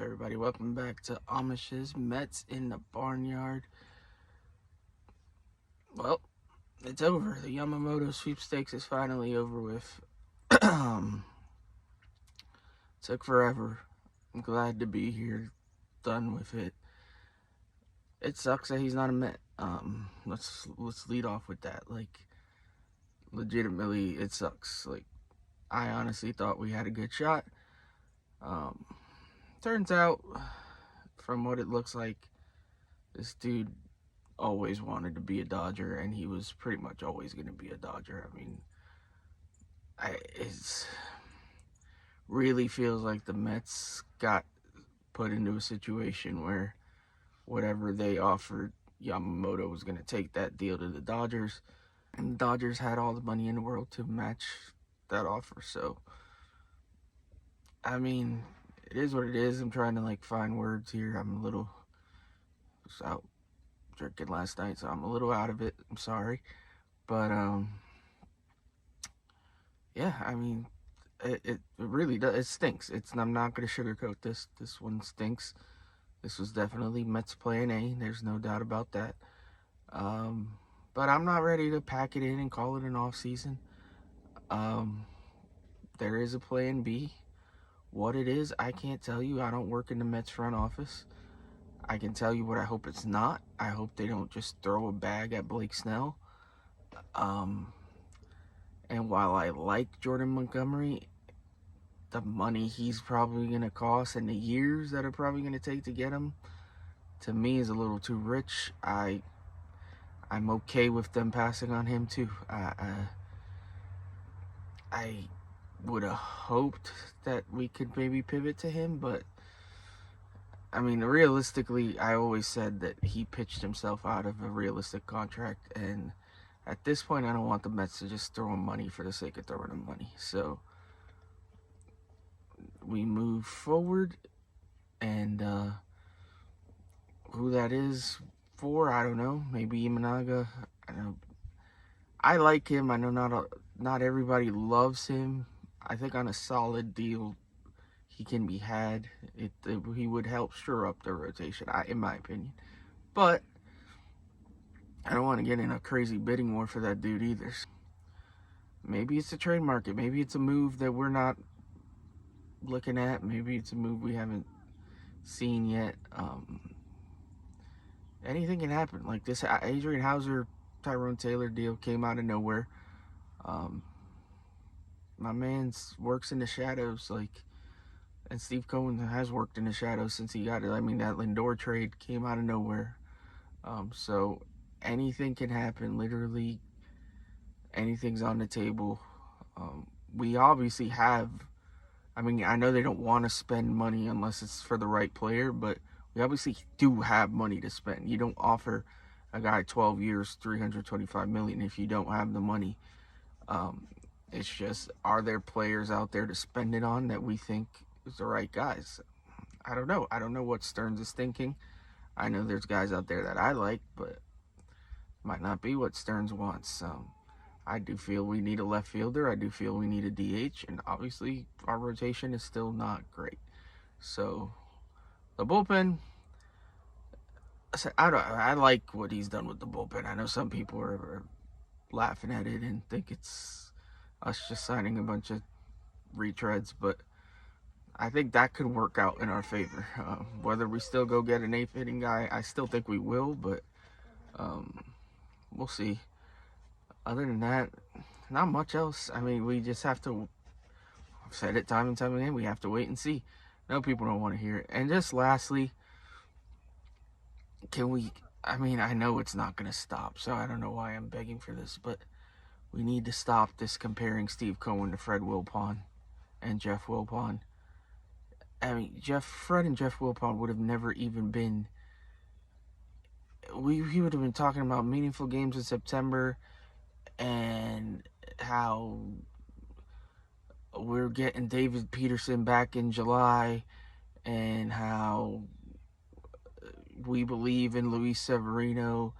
everybody? Welcome back to Amish's Mets in the Barnyard. Well, it's over. The Yamamoto sweepstakes is finally over with. Took forever. I'm glad to be here. Done with it. It sucks that he's not a Met. Let's lead off with that. Legitimately, it sucks. I honestly thought we had a good shot. Turns out, from what it looks like, this dude always wanted to be a Dodger, and he was pretty much always going to be a Dodger. I mean, it really feels like the Mets got put into a situation where whatever they offered, Yamamoto was going to take that deal to the Dodgers, and the Dodgers had all the money in the world to match that offer. So, I mean, it is what it is. I'm trying to find words here. I'm a little out drinking last night, so I'm a little out of it. I'm sorry, but yeah. I mean, it really does. It stinks. I'm not gonna sugarcoat this. This one stinks. This was definitely Mets plan A. There's no doubt about that. But I'm not ready to pack it in and call it an off season. There is a plan B. What it is, I can't tell you. I don't work in the Mets front office. I can tell you what I hope it's not. I hope they don't just throw a bag at Blake Snell. And while I like Jordan Montgomery, the money he's probably going to cost and the years that are probably going to take to get him, to me, is a little too rich. I'm okay with them passing on him too. I would have hoped that we could maybe pivot to him, but I mean, realistically, I always said that he pitched himself out of a realistic contract, and at this point, I don't want the Mets to just throw him money for the sake of throwing him money. So we move forward, and who that is for, I don't know. Maybe Imanaga. I don't know. I like him. I know not everybody loves him. I think on a solid deal, he can be had. He would help stir up the rotation, in my opinion. But I don't want to get in a crazy bidding war for that dude either. Maybe it's a trade market. Maybe it's a move that we're not looking at. Maybe it's a move we haven't seen yet. Anything can happen. Like this Adrian Hauser, Tyrone Taylor deal came out of nowhere. My man works in the shadows, and Steve Cohen has worked in the shadows since he got it. I mean, that Lindor trade came out of nowhere. So anything can happen. Literally, anything's on the table. We obviously have. I mean, I know they don't want to spend money unless it's for the right player, but we obviously do have money to spend. You don't offer a guy 12 years, $325 million if you don't have the money. It's just, are there players out there to spend it on that we think is the right guys? I don't know. I don't know what Stearns is thinking. I know there's guys out there that I like, but might not be what Stearns wants. I do feel we need a left fielder. I do feel we need a DH, and obviously our rotation is still not great. So the bullpen, I like what he's done with the bullpen. I know some people are laughing at it and think it's us just signing a bunch of retreads, but I think that could work out in our favor. Whether we still go get an eighth inning guy, I still think we will, but we'll see. Other than that, not much else. I mean, we just have to, I've said it time and time again, we have to wait and see. No, people don't want to hear it. And just lastly, I mean, I know it's not going to stop, so I don't know why I'm begging for this, but we need to stop this comparing Steve Cohen to Fred Wilpon and Jeff Wilpon. I mean, Fred and Jeff Wilpon would have never even been. He would have been talking about meaningful games in September and how we're getting David Peterson back in July and how we believe in Luis Severino.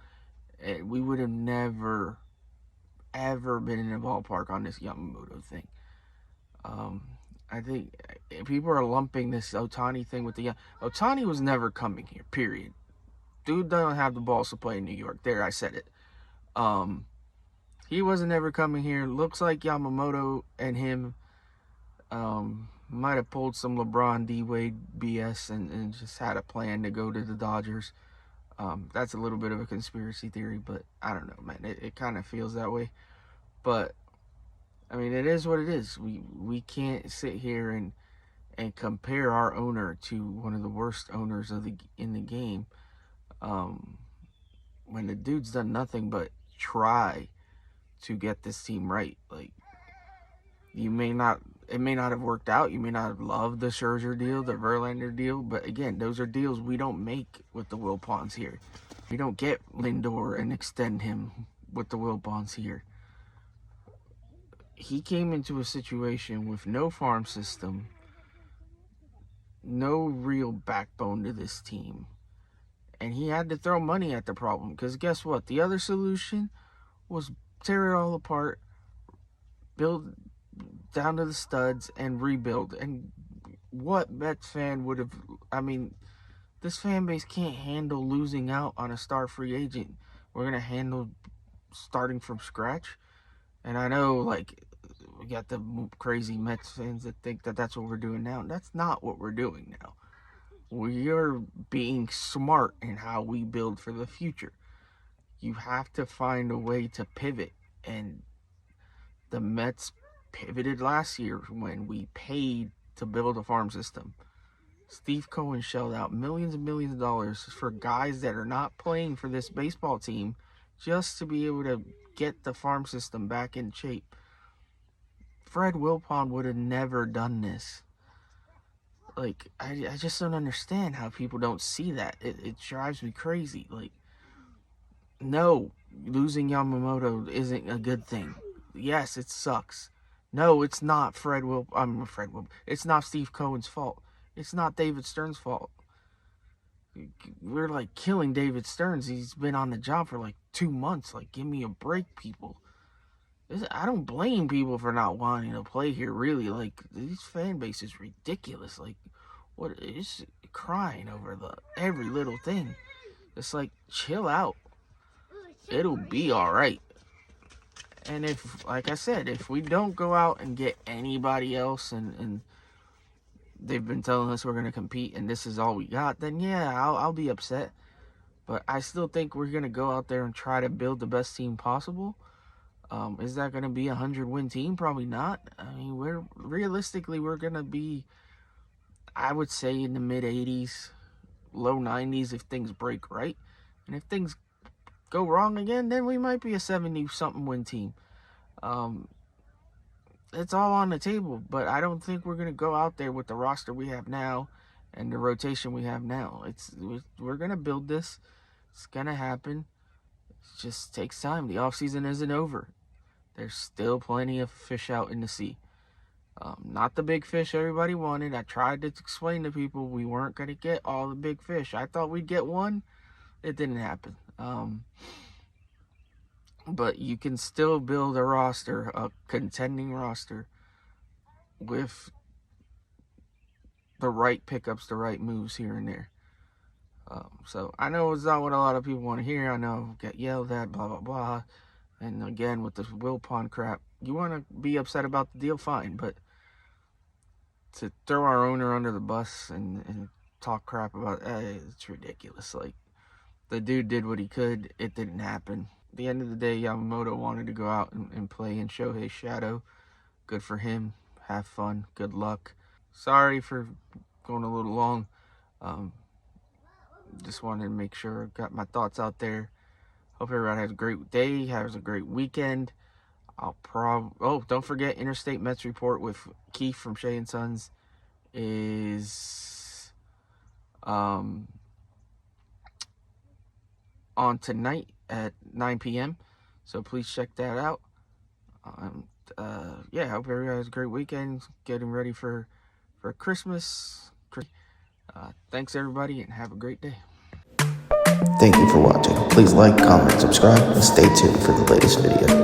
We would have never, ever been in the ballpark on this Yamamoto thing. I think people are lumping this Ohtani thing with the Ohtani was never coming here, period. Dude doesn't have the balls to play in New York. There, I said it. He wasn't ever coming here. Looks like Yamamoto and him might have pulled some LeBron D-Wade BS and just had a plan to go to the Dodgers. That's a little bit of a conspiracy theory, but I don't know, man. It kind of feels that way. But I mean, it is what it is. We can't sit here and compare our owner to one of the worst owners in the game. When the dude's done nothing but try to get this team right. Like, it may not have worked out. You may not have loved the Scherzer deal, the Verlander deal, but again, those are deals we don't make with the Wilpons here. We don't get Lindor and extend him with the Wilpons here. He came into a situation with no farm system, no real backbone to this team, and he had to throw money at the problem, because guess what? The other solution was tear it all apart, build down to the studs, and rebuild. And what Mets fan would have... I mean, this fan base can't handle losing out on a star free agent. We're going to handle starting from scratch. And I know, like, we got the crazy Mets fans that think that that's what we're doing now. That's not what we're doing now. We are being smart in how we build for the future. You have to find a way to pivot. And the Mets pivoted last year when we paid to build a farm system. Steve Cohen shelled out millions and millions of dollars for guys that are not playing for this baseball team just to be able to get the farm system back in shape. Fred Wilpon would have never done this. Like, I just don't understand how people don't see that. It drives me crazy. Like, no, losing Yamamoto isn't a good thing. Yes, it sucks. No, it's not Fred Wilpon. It's not Steve Cohen's fault. It's not David Stearns' fault. We're like killing David Stearns. He's been on the job for like 2 months. Like, give me a break, people. I don't blame people for not wanting to play here, really. Like, this fan base is ridiculous. Like, what is crying over every little thing? It's like, chill out. It'll be all right. And if, like I said, if we don't go out and get anybody else and they've been telling us we're going to compete and this is all we got, then yeah, I'll be upset. But I still think we're going to go out there and try to build the best team possible. Is that going to be a 100-win team? Probably not. I mean, we're going to be, I would say, in the mid-80s, low 90s if things break right. And if things go wrong again, then we might be a 70-something win team. It's all on the table, but I don't think we're going to go out there with the roster we have now and the rotation we have now. We're going to build this. It's going to happen. It just takes time. The offseason isn't over. There's still plenty of fish out in the sea. Not the big fish everybody wanted. I tried to explain to people we weren't going to get all the big fish. I thought we'd get one. It didn't happen. But you can still build a roster, a contending roster, with the right pickups, the right moves here and there. So I know it's not what a lot of people want to hear. I know get yelled at, blah, blah, blah. And again, with this Wilpon crap, you want to be upset about the deal, fine. But to throw our owner under the bus and talk crap about it's ridiculous. Like, the dude did what he could. It didn't happen. At the end of the day, Yamamoto wanted to go out and play and show his shadow. Good for him. Have fun. Good luck. Sorry for going a little long. Just wanted to make sure I got my thoughts out there. Hope everybody has a great day, has a great weekend. Don't forget, Interstate Mets Report with Keith from Shea & Sons is on tonight at 9 p.m. So please check that out. Yeah, hope everybody has a great weekend. Getting ready for Christmas. Thanks, everybody, and have a great day. Thank you for watching. Please like, comment, subscribe, and stay tuned for the latest video.